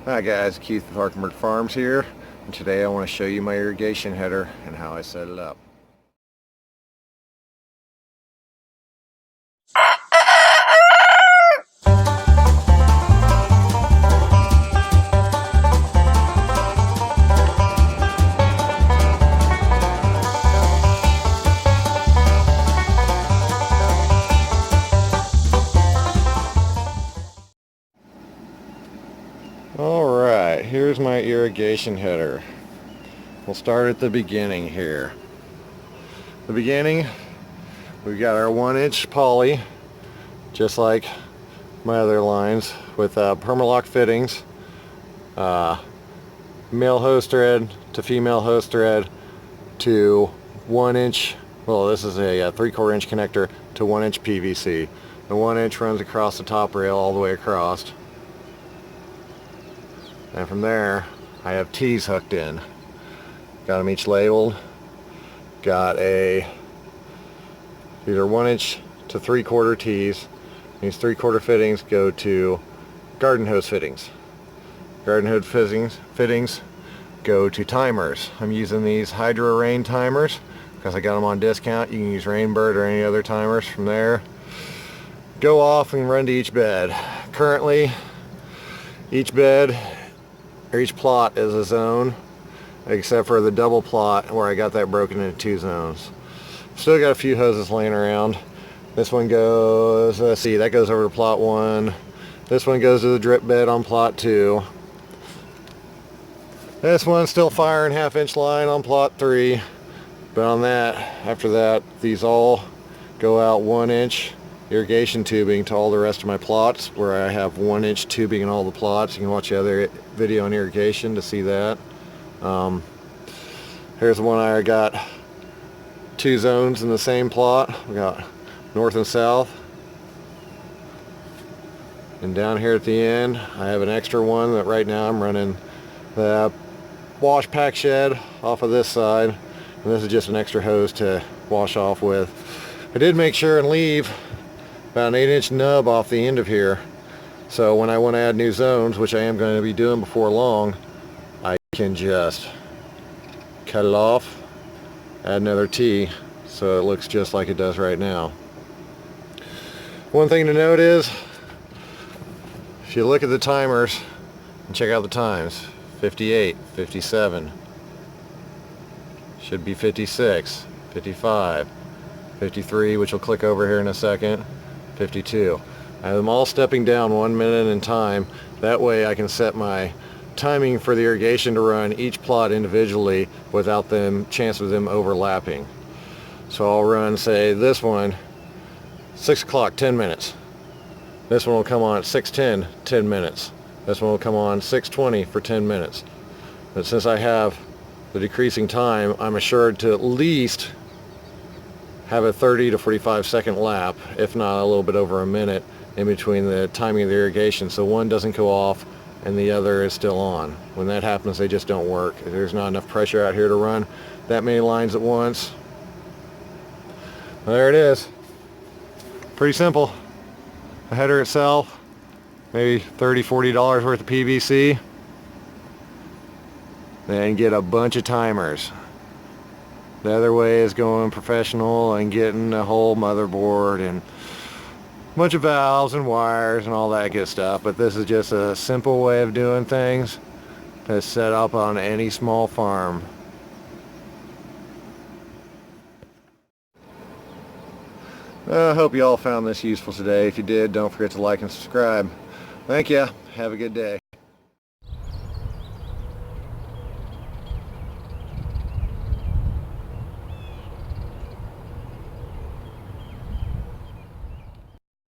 Hi guys, Keith with Harkenberg Farms here, and today I want to show you my irrigation header and how I set it up. Alright, here's my irrigation header. We'll start at the beginning here. The beginning, we've got our 1-inch poly, just like my other lines, with Permalock fittings, male hose thread to female hose thread to 1-inch, well this is a 3/4 inch connector to 1-inch PVC. The 1-inch runs across the top rail all the way across. And from there, I have T's hooked in. Got them each labeled. Got these are 1-inch to 3/4 T's. These 3/4 fittings go to garden hose fittings. Garden hose fittings go to timers. I'm using these Hydro Rain timers because I got them on discount. You can use Rainbird or any other timers from there. Go off and run to each bed. Currently, each bed or each plot is a zone, except for the double plot where I got that broken into 2 zones. Still got a few hoses laying around. This one goes, let's see, that goes over to plot 1. This one goes to the drip bed on plot 2. This one's still firing 1/2-inch line on plot 3. But on that, after that, these all go out 1-inch irrigation tubing to all the rest of my plots, where I have 1-inch tubing in all the plots. You can watch the other video on irrigation to see that. Here's the one I got 2 zones in the same plot. We got north and south. And down here at the end, I have an extra one that right now I'm running the wash pack shed off of this side. And this is just an extra hose to wash off with. I did make sure and leave about an 8-inch nub off the end of here, so when I want to add new zones, which I am going to be doing before long, I can just cut it off, add another T, so it looks just like it does right now. One thing to note is, if you look at the timers and check out the times, 58, 57, should be 56, 55, 53, which will click over here in a second, 52. I have them all stepping down 1 minute in time. That way I can set my timing for the irrigation to run each plot individually without them chance of them overlapping. So I'll run, say, this one 6 o'clock, 10 minutes. This one will come on at 6:10, 10 minutes. This one will come on 6:20 for 10 minutes. But since I have the decreasing time, I'm assured to at least have a 30 to 45 second lap, if not a little bit over a minute, in between the timing of the irrigation, so one doesn't go off and the other is still on. When that happens, they just don't work. There's not enough pressure out here to run that many lines at once. Well, there it is. Pretty simple. The header itself, maybe $30–40 worth of PVC. Then get a bunch of timers. The other way is going professional and getting a whole motherboard and a bunch of valves and wires and all that good stuff. But this is just a simple way of doing things that's set up on any small farm. I hope you all found this useful today. If you did, don't forget to like and subscribe. Thank you. Have a good day.